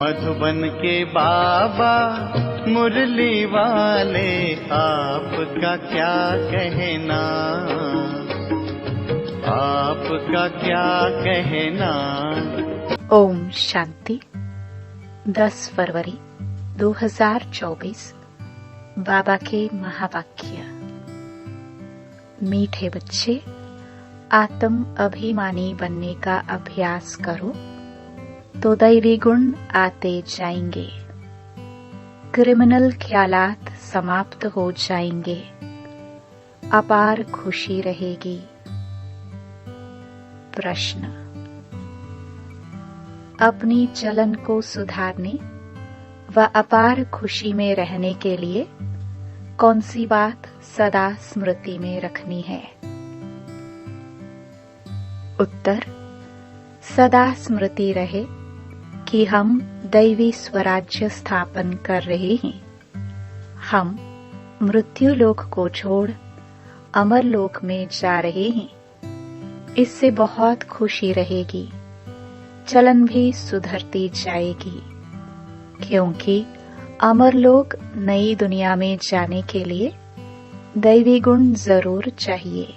मधुबन के बाबा मुरली वाले, आपका क्या कहना, आपका क्या कहना। ओम शांति। 10 फरवरी 2024 बाबा के महावाक्य। मीठे बच्चे, आत्म अभिमानी बनने का अभ्यास करो तो दैवी गुण आते जाएंगे। क्रिमिनल ख्यालात समाप्त हो जाएंगे। अपार खुशी रहेगी। प्रश्न। अपनी चलन को सुधारने व अपार खुशी में रहने के लिए कौन सी बात सदा स्मृति में रखनी है? उत्तर। सदा स्मृति रहे कि हम दैवी स्वराज्य स्थापन कर रहे हैं। हम मृत्यु लोक को छोड़ अमर लोक में जा रहे हैं। इससे बहुत खुशी रहेगी। चलन भी सुधरती जाएगी, क्योंकि अमर लोक नई दुनिया में जाने के लिए दैवी गुण जरूर चाहिए।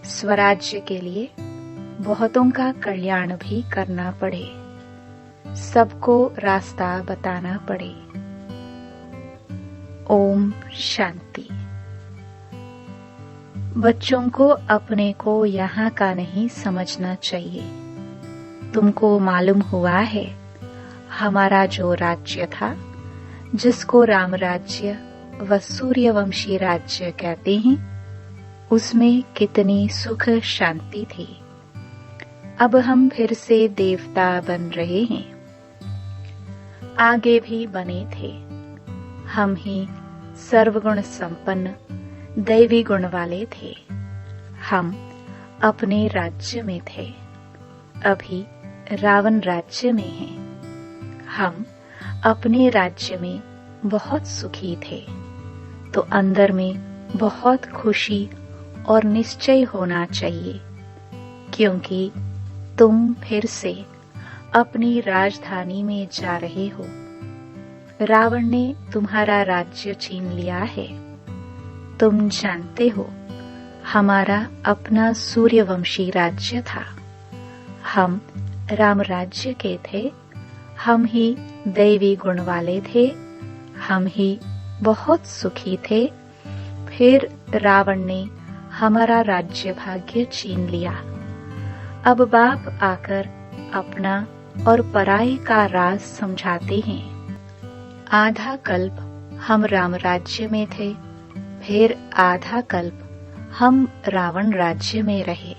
स्वराज्य के लिए बहुतों का कल्याण भी करना पड़े, सबको रास्ता बताना पड़े। ओम शांति। बच्चों को अपने को यहाँ का नहीं समझना चाहिए। तुमको मालूम हुआ है, हमारा जो राज्य था, जिसको राम राज्य व सूर्यवंशी राज्य कहते हैं, उसमें कितनी सुख शांति थी। अब हम फिर से देवता बन रहे हैं। आगे भी बने थे। हम ही सर्वगुण संपन्न दैवी गुण वाले थे। हम अपने राज्य में थे, अभी रावण राज्य में हैं। हम अपने राज्य में बहुत सुखी थे, तो अंदर में बहुत खुशी और निश्चय होना चाहिए, क्योंकि तुम फिर से अपनी राजधानी में जा रहे हो। रावण ने तुम्हारा राज्य छीन लिया है। तुम जानते हो, हमारा अपना सूर्यवंशी राज्य था। हम राम राज्य के थे। हम ही दैवी गुण वाले थे। हम ही बहुत सुखी थे। फिर रावण ने हमारा राज्य भाग्य छीन लिया। अब बाप आकर अपना और पराये का राज समझाते हैं। आधा कल्प हम राम राज्य में थे, फिर आधा कल्प हम रावण राज्य में रहे।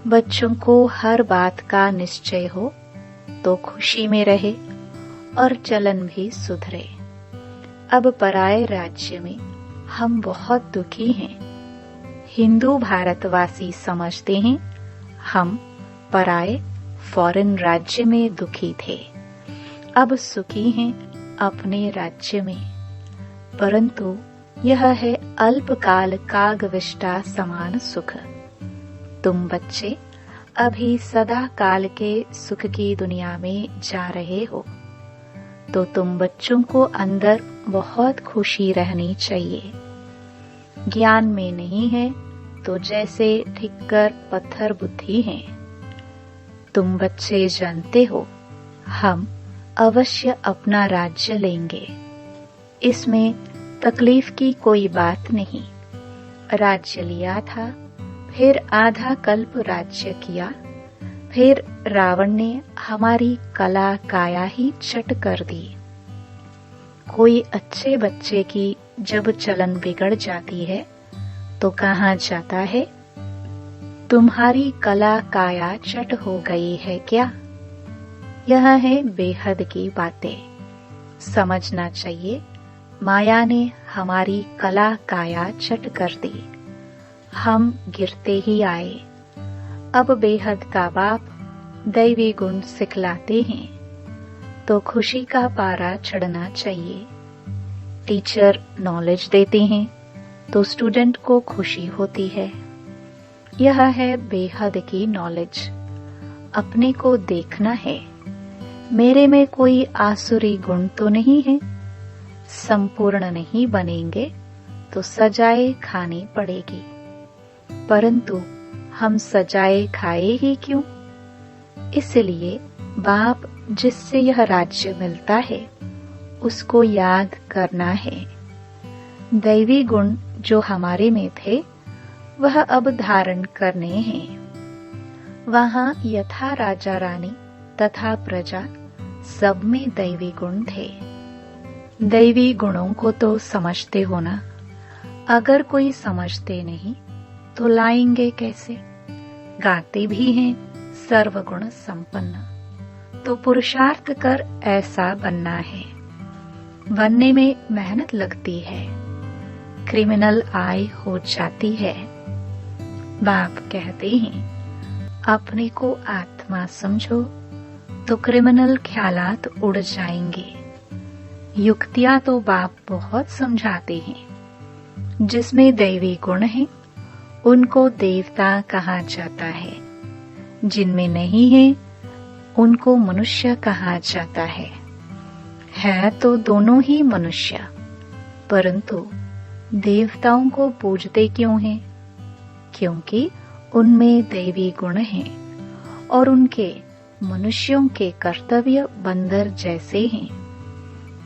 बच्चों को हर बात का निश्चय हो तो खुशी में रहे और चलन भी सुधरे। अब पराये राज्य में हम बहुत दुखी हैं। हिंदू भारतवासी समझते हैं हम पराये फॉरेन राज्य में दुखी थे, अब सुखी हैं अपने राज्य में। परंतु यह है अल्पकाल कागविष्टा समान सुख। तुम बच्चे अभी सदा काल के सुख की दुनिया में जा रहे हो, तो तुम बच्चों को अंदर बहुत खुशी रहनी चाहिए। ज्ञान में नहीं है तो जैसे ठिक्कर पत्थर बुद्धि हैं। तुम बच्चे जानते हो, हम अवश्य अपना राज्य लेंगे। इसमें तकलीफ की कोई बात नहीं। राज्य लिया था, फिर आधा कल्प राज्य किया, फिर रावण ने हमारी कला काया ही चट कर दी। कोई अच्छे बच्चे की जब चलन बिगड़ जाती है तो कहाँ जाता है? तुम्हारी कला काया चट हो गई है क्या? यह है बेहद की बातें। समझना चाहिए, माया ने हमारी कला काया चट कर दी। हम गिरते ही आए। अब बेहद का बाप दैवी गुण सिखलाते हैं, तो खुशी का पारा चढ़ना चाहिए। टीचर नॉलेज देते हैं तो स्टूडेंट को खुशी होती है। यह है बेहद की नॉलेज। अपने को देखना है, मेरे में कोई आसुरी गुण तो नहीं है। संपूर्ण नहीं बनेंगे तो सजाए खानी पड़ेगी, परंतु हम सजाए खाए ही क्यों? इसलिए बाप जिससे यह राज्य मिलता है उसको याद करना है। दैवी गुण जो हमारे में थे वह अब धारण करने हैं। वहां यथा राजा रानी तथा प्रजा सब में दैवी गुण थे। दैवी गुणों को तो समझते हो ना? अगर कोई समझते नहीं तो लाएंगे कैसे? गाते भी हैं सर्वगुण संपन्न, तो पुरुषार्थ कर ऐसा बनना है। बनने में मेहनत लगती है, क्रिमिनल आय हो जाती है। बाप कहते हैं अपने को आत्मा समझो तो क्रिमिनल ख्यालात उड़ जाएंगे। युक्तियां तो बाप बहुत समझाते हैं। जिसमें दैवी गुण है उनको देवता कहा जाता है, जिनमें नहीं है उनको मनुष्य कहा जाता है तो दोनों ही मनुष्य, परंतु देवताओं को पूजते क्यों हैं? क्योंकि उनमें दैवी गुण हैं और उनके मनुष्यों के कर्तव्य बंदर जैसे हैं।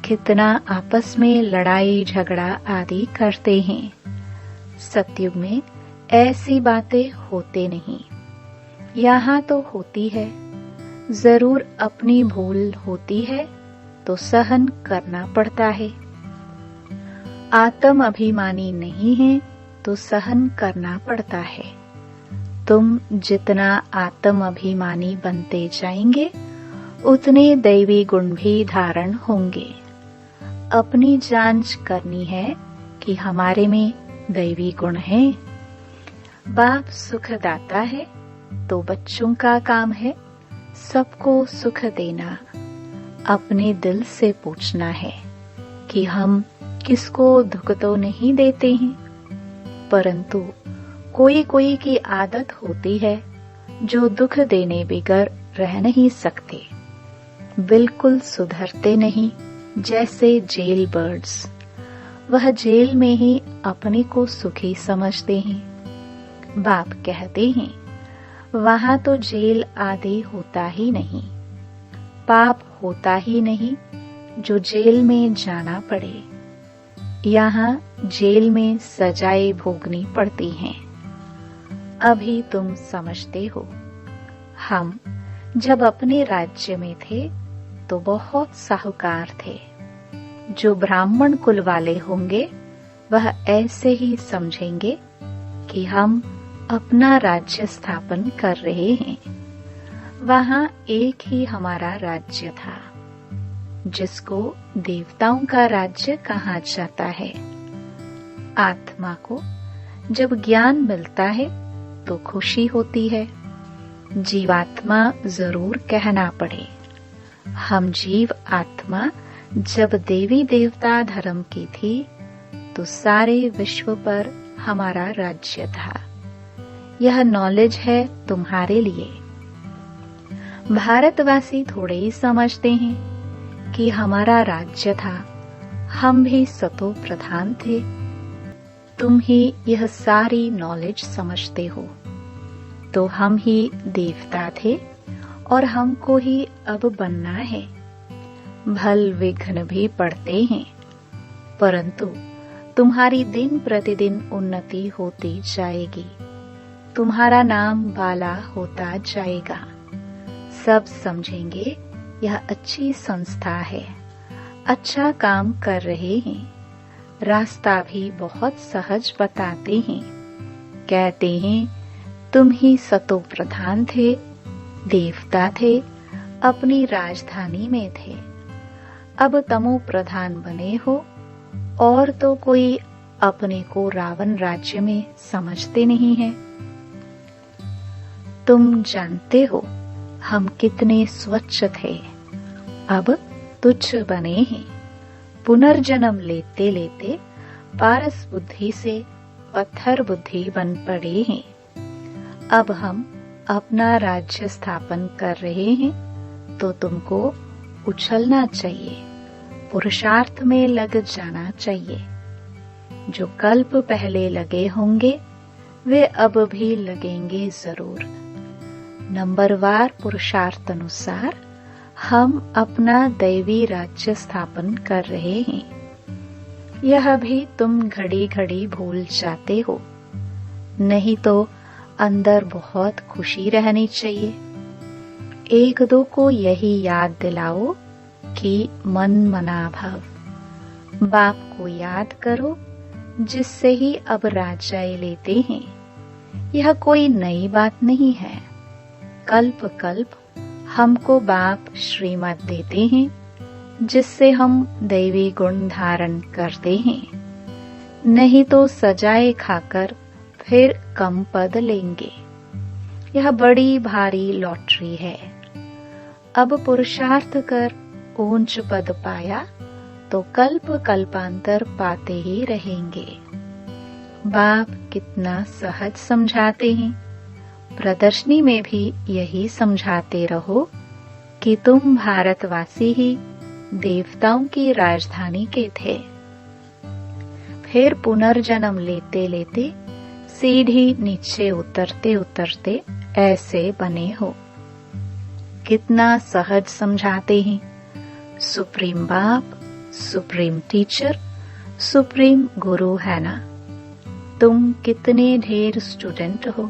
कितना आपस में लड़ाई झगड़ा आदि करते हैं। सतयुग में ऐसी बातें होते नहीं, यहाँ तो होती है। जरूर अपनी भूल होती है तो सहन करना पड़ता है। आत्म अभिमानी नहीं है तो सहन करना पड़ता है। तुम जितना आत्म अभिमानी बनते जाएंगे उतने दैवी गुण भी धारण होंगे। अपनी जांच करनी है कि हमारे में दैवी गुण है। बाप सुखदाता है तो बच्चों का काम है सबको सुख देना। अपने दिल से पूछना है कि हम किसको दुख तो नहीं देते हैं, परंतु कोई कोई की आदत होती है जो दुख देने बगैर रह नहीं सकते, बिल्कुल सुधरते नहीं, जैसे जेल बर्ड्स। वह जेल में ही अपने को सुखी समझते हैं। बाप कहते हैं वहां तो जेल आदि होता ही नहीं, पाप होता ही नहीं जो जेल में जाना पड़े। यहाँ जेल में सजाएं भोगनी पड़ती हैं। अभी तुम समझते हो। हम जब अपने राज्य में थे तो बहुत साहूकार थे। जो ब्राह्मण कुल वाले होंगे वह ऐसे ही समझेंगे कि हम अपना राज्य स्थापन कर रहे हैं। वहां एक ही हमारा राज्य था जिसको देवताओं का राज्य कहा जाता है। आत्मा को जब ज्ञान मिलता है तो खुशी होती है। जीवात्मा जरूर कहना पड़े। हम जीव आत्मा जब देवी देवता धर्म की थी तो सारे विश्व पर हमारा राज्य था। यह नॉलेज है तुम्हारे लिए। भारतवासी थोड़े ही समझते हैं कि हमारा राज्य था, हम भी सतो प्रधान थे। तुम ही यह सारी नॉलेज समझते हो, तो हम ही देवता थे और हमको ही अब बनना है। भल विघ्न भी पड़ते हैं, परंतु तुम्हारी दिन प्रतिदिन उन्नति होती जाएगी। तुम्हारा नाम बाला होता जाएगा। सब समझेंगे यह अच्छी संस्था है, अच्छा काम कर रहे हैं। रास्ता भी बहुत सहज बताते हैं। कहते हैं तुम ही सतो प्रधान थे, देवता थे, अपनी राजधानी में थे। अब तमो प्रधान बने हो और तो कोई अपने को रावण राज्य में समझते नहीं है। तुम जानते हो हम कितने स्वच्छ थे, अब तुच्छ बने हैं। पुनर्जन्म लेते लेते पारस बुद्धि से पत्थर बुद्धि बन पड़े हैं। अब हम अपना राज्य स्थापन कर रहे हैं तो तुमको उछलना चाहिए, पुरुषार्थ में लग जाना चाहिए। जो कल्प पहले लगे होंगे वे अब भी लगेंगे जरूर। नंबरवार पुरुषार्थ अनुसार हम अपना दैवी राज्य स्थापन कर रहे हैं। यह भी तुम घड़ी घड़ी भूल जाते हो, नहीं तो अंदर बहुत खुशी रहनी चाहिए। एक दो को यही याद दिलाओ कि मन मना भव। बाप को याद करो जिससे ही अब राज्य लेते हैं। यह कोई नई बात नहीं है। कल्प कल्प हमको बाप श्रीमत देते हैं जिससे हम दैवी गुण धारण करते हैं, नहीं तो सजाए खाकर फिर कम पद लेंगे। यह बड़ी भारी लॉटरी है। अब पुरुषार्थ कर ऊंच पद पाया तो कल्प कल्पांतर पाते ही रहेंगे। बाप कितना सहज समझाते हैं। प्रदर्शनी में भी यही समझाते रहो कि तुम भारतवासी ही देवताओं की राजधानी के थे। फिर पुनर्जन्म लेते लेते सीढ़ी नीचे उतरते उतरते ऐसे बने हो। कितना सहज समझाते हैं। सुप्रीम बाप, सुप्रीम टीचर, सुप्रीम गुरु है ना। तुम कितने ढेर स्टूडेंट हो,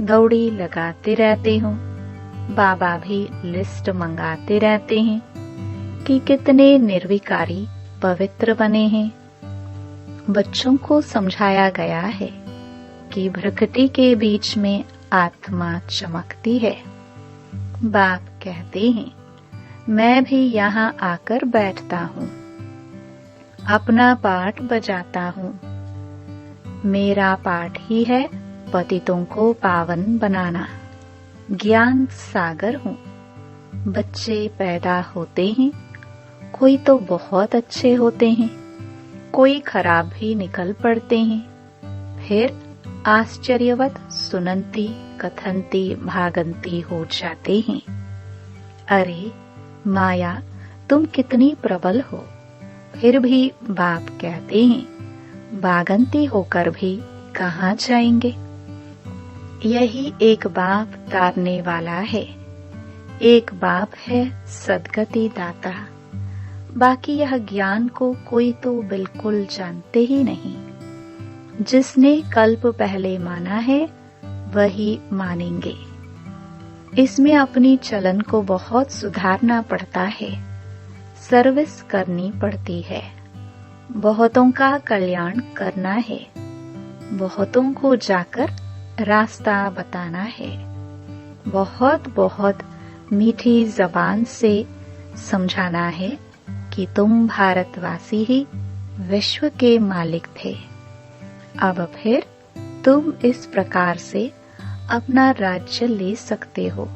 दौड़ी लगाते रहते हो। बाबा भी लिस्ट मंगाते रहते हैं कि कितने निर्विकारी पवित्र बने हैं। बच्चों को समझाया गया है कि भ्रकटी के बीच में आत्मा चमकती है। बाप कहते हैं मैं भी यहाँ आकर बैठता हूँ, अपना पाठ बजाता हूँ। मेरा पाठ ही है पतितों को पावन बनाना। ज्ञान सागर हूँ। बच्चे पैदा होते हैं, कोई तो बहुत अच्छे होते हैं, कोई खराब भी निकल पड़ते हैं। फिर आश्चर्यवत सुनंती कथनती भागंती हो जाते हैं। अरे माया, तुम कितनी प्रबल हो। फिर भी बाप कहते हैं भागंती होकर भी कहाँ जाएंगे। यही एक बाप तारने वाला है। एक बाप है सद्गति दाता। बाकी यह ज्ञान को कोई तो बिल्कुल जानते ही नहीं। जिसने कल्प पहले माना है वही मानेंगे। इसमें अपनी चलन को बहुत सुधारना पड़ता है, सर्विस करनी पड़ती है, बहुतों का कल्याण करना है, बहुतों को जाकर रास्ता बताना है। बहुत बहुत मीठी जबान से समझाना है कि तुम भारतवासी ही विश्व के मालिक थे। अब फिर तुम इस प्रकार से अपना राज्य ले सकते हो।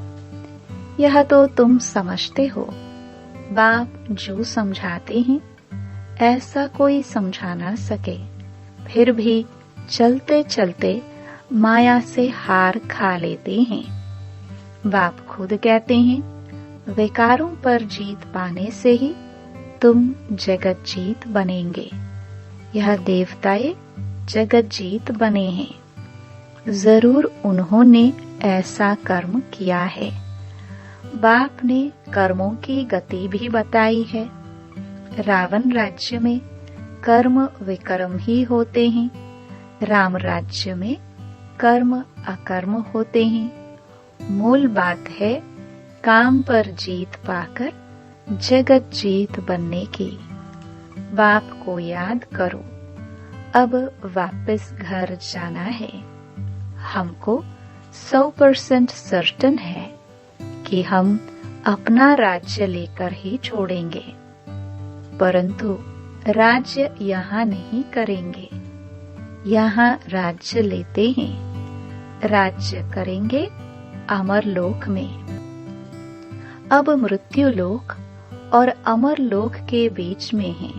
यह तो तुम समझते हो। बाप जो समझाते हैं ऐसा कोई समझा ना सके। फिर भी चलते चलते माया से हार खा लेते हैं। बाप खुद कहते हैं विकारों पर जीत पाने से ही तुम जगत जीत बनेंगे। यह देवताएं जगत जीत बने हैं। जरूर उन्होंने ऐसा कर्म किया है। बाप ने कर्मों की गति भी बताई है। रावण राज्य में कर्म विकर्म ही होते हैं। राम राज्य में कर्म अकर्म होते हैं। मूल बात है काम पर जीत पाकर जगत जीत बनने की। बाप को याद करो। अब वापस घर जाना है। हमको 100% सर्टन है कि हम अपना राज्य लेकर ही छोड़ेंगे, परंतु राज्य यहाँ नहीं करेंगे। यहाँ राज्य लेते हैं, राज्य करेंगे अमर लोक में। अब मृत्यु लोक और अमर लोक के बीच में है,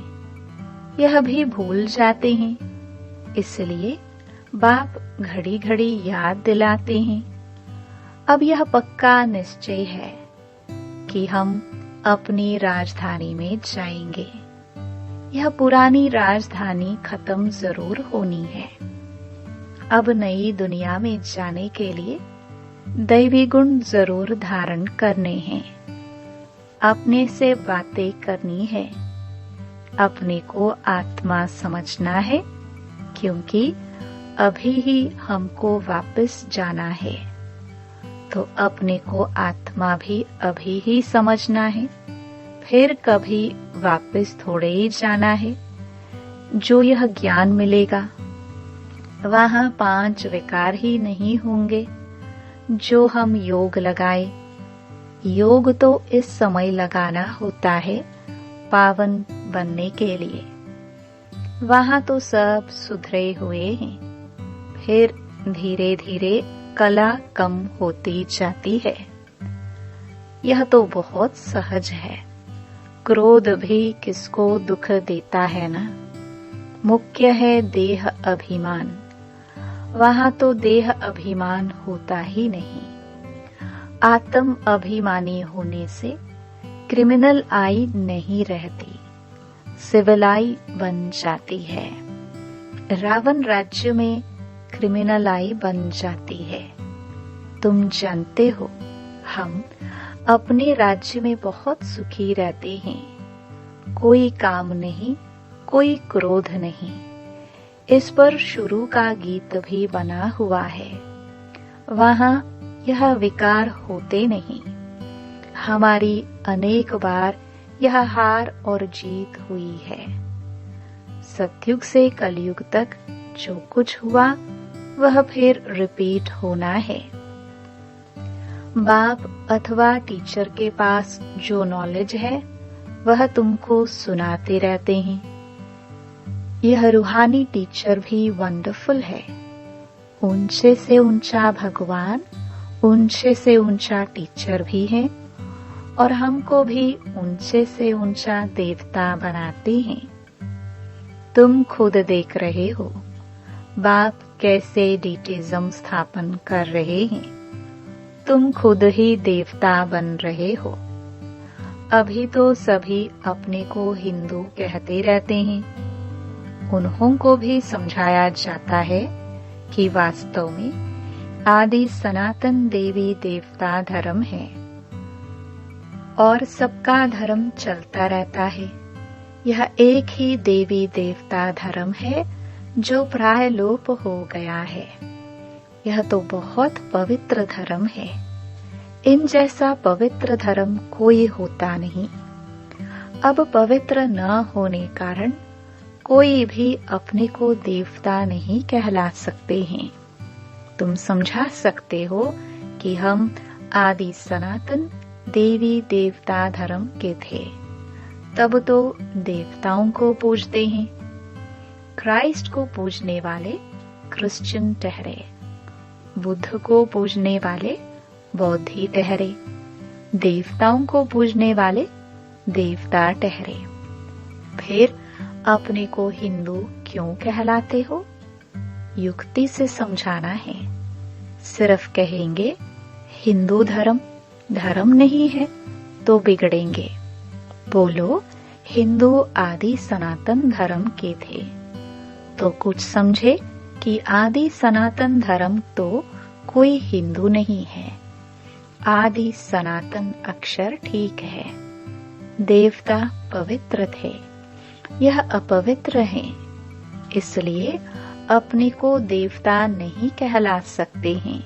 यह भी भूल जाते हैं। इसलिए बाप घड़ी घड़ी याद दिलाते हैं। अब यह पक्का निश्चय है कि हम अपनी राजधानी में जाएंगे। यह पुरानी राजधानी खत्म जरूर होनी है। अब नई दुनिया में जाने के लिए दैवी गुण जरूर धारण करने हैं। अपने से बातें करनी है। अपने को आत्मा समझना है, क्योंकि अभी ही हमको वापस जाना है। तो अपने को आत्मा भी अभी ही समझना है, फिर कभी वापस थोड़े ही जाना है। जो यह ज्ञान मिलेगा वहाँ 5 विकार ही नहीं होंगे। जो हम योग लगाए, योग तो इस समय लगाना होता है पावन बनने के लिए। वहाँ तो सब सुधरे हुए हैं। फिर धीरे धीरे कला कम होती जाती है। यह तो बहुत सहज है। क्रोध भी किसको दुख देता है ना। मुख्य है देह अभिमान। वहाँ तो देह अभिमान होता ही नहीं। आत्म अभिमानी होने से क्रिमिनल आई नहीं रहती, सिविल आई बन जाती है। रावण राज्य में क्रिमिनल आई बन जाती है। तुम जानते हो, हम अपने राज्य में बहुत सुखी रहते हैं। कोई काम नहीं, कोई क्रोध नहीं। इस पर शुरू का गीत भी बना हुआ है। वहाँ यह विकार होते नहीं। हमारी अनेक बार यह हार और जीत हुई है। सतयुग से कलयुग तक जो कुछ हुआ वह फिर रिपीट होना है। बाप अथवा टीचर के पास जो नॉलेज है वह तुमको सुनाते रहते हैं। यह रूहानी टीचर भी वंडरफुल है। ऊंचे से ऊंचा भगवान, ऊंचे से ऊंचा टीचर भी है, और हमको भी ऊंचे से ऊंचा देवता बनाते हैं। तुम खुद देख रहे हो बाप कैसे डीटिज्म स्थापन कर रहे हैं। तुम खुद ही देवता बन रहे हो। अभी तो सभी अपने को हिंदू कहते रहते हैं। उन्हों को भी समझाया जाता है कि वास्तव में आदि सनातन देवी देवता धर्म है और सबका धर्म चलता रहता है। यह एक ही देवी देवता धर्म है जो प्राय लोप हो गया है। यह तो बहुत पवित्र धर्म है। इन जैसा पवित्र धर्म कोई होता नहीं। अब पवित्र न होने कारण कोई भी अपने को देवता नहीं कहला सकते हैं। तुम समझा सकते हो कि हम आदि सनातन देवी देवता धर्म के थे। तब तो देवताओं को पूजते हैं। क्राइस्ट को पूजने वाले क्रिश्चियन ठहरे, बुद्ध को पूजने वाले बौद्धि ठहरे, देवताओं को पूजने वाले देवता ठहरे। फिर अपने को हिंदू क्यों कहलाते हो? युक्ति से समझाना है। सिर्फ कहेंगे हिंदू धर्म धर्म नहीं है तो बिगड़ेंगे। बोलो हिंदू आदि सनातन धर्म के थे, तो कुछ समझे कि आदि सनातन धर्म तो कोई हिंदू नहीं है। आदि सनातन अक्षर ठीक है। देवता पवित्र थे, यह अपवित्र है, इसलिए अपने को देवता नहीं कहला सकते हैं।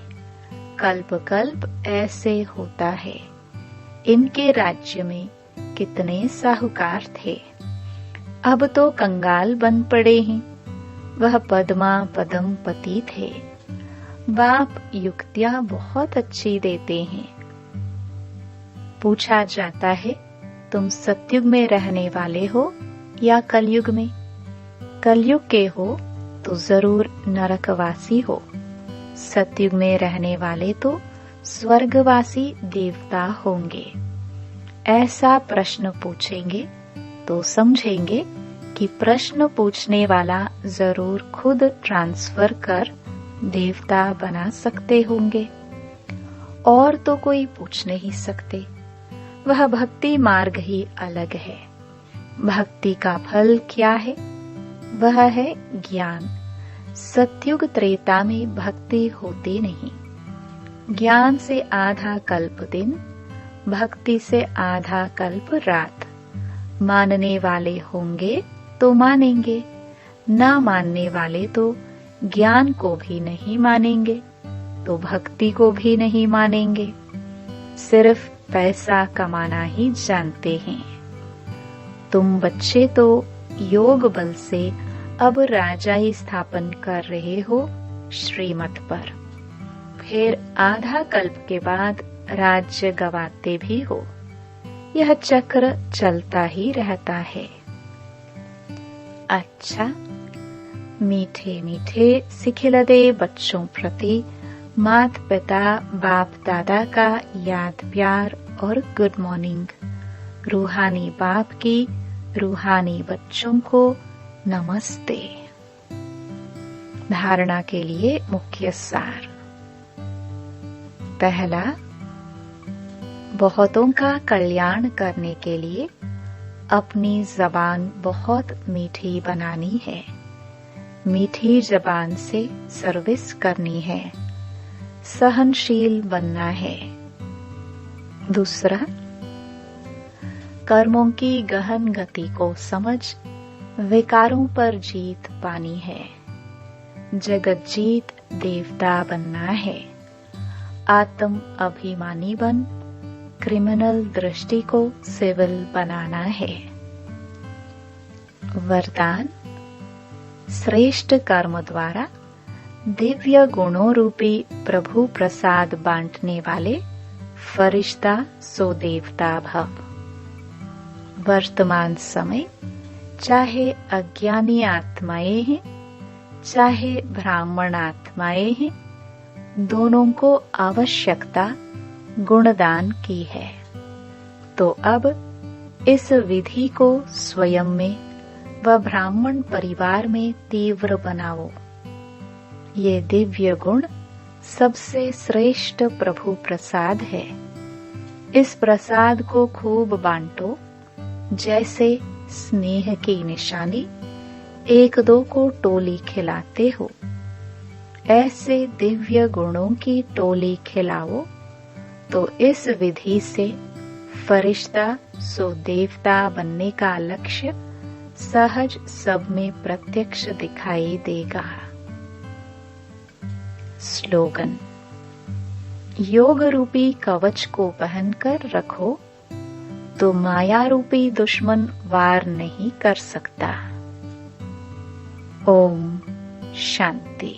कल्प कल्प ऐसे होता है। इनके राज्य में कितने साहूकार थे, अब तो कंगाल बन पड़े हैं। वह पद्मा पदमपति थे। बाप युक्तियां बहुत अच्छी देते हैं। पूछा जाता है, तुम सतयुग में रहने वाले हो या कलयुग में? कलयुग के हो तो जरूर नरकवासी हो। सतयुग में रहने वाले तो स्वर्गवासी देवता होंगे। ऐसा प्रश्न पूछेंगे तो समझेंगे कि प्रश्न पूछने वाला जरूर खुद ट्रांसफर कर देवता बना सकते होंगे, और तो कोई पूछ नहीं सकते। वह भक्ति मार्ग ही अलग है। भक्ति का फल क्या है? वह है ज्ञान। सतयुग त्रेता में भक्ति होती नहीं। ज्ञान से आधा कल्प दिन, भक्ति से आधा कल्प रात। मानने वाले होंगे तो मानेंगे, न मानने वाले तो ज्ञान को भी नहीं मानेंगे, तो भक्ति को भी नहीं मानेंगे। सिर्फ पैसा कमाना ही जानते हैं। तुम बच्चे तो योग बल से अब राजाई स्थापन कर रहे हो श्रीमत पर, फिर आधा कल्प के बाद राज्य गवाते भी हो। यह चक्र चलता ही रहता है। अच्छा, मीठे मीठे सिखिलदे बच्चों प्रति माता पिता बाप दादा का याद प्यार और गुड मॉर्निंग। रूहानी बाप की रूहानी बच्चों को नमस्ते। धारणा के लिए मुख्य सार। पहला, बहुतों का कल्याण करने के लिए अपनी जबान बहुत मीठी बनानी है। मीठी जबान से सर्विस करनी है, सहनशील बनना है। दूसरा, कर्मों की गहन गति को समझ विकारों पर जीत पानी है। जगत जीत देवता बनना है। आत्म अभिमानी बन क्रिमिनल दृष्टि को सिविल बनाना है। वरदान, श्रेष्ठ कर्म द्वारा दिव्य गुणों रूपी प्रभु प्रसाद बांटने वाले फरिश्ता सो देवता भव। वर्तमान समय चाहे अज्ञानी आत्माएं हैं, चाहे ब्राह्मण आत्माएं हैं, दोनों को आवश्यकता गुणदान की है। तो अब इस विधि को स्वयं में व ब्राह्मण परिवार में तीव्र बनाओ। ये दिव्य गुण सबसे श्रेष्ठ प्रभु प्रसाद है। इस प्रसाद को खूब बांटो, जैसे स्नेह की निशानी एक दो को टोली खिलाते हो। ऐसे दिव्य गुणों की टोली खिलाओ तो इस विधि से फरिश्ता सो देवता बनने का लक्ष्य सहज सब में प्रत्यक्ष दिखाई देगा। स्लोगन, योग रूपी कवच को पहनकर रखो तो माया रूपी दुश्मन वार नहीं कर सकता। ओम शांति।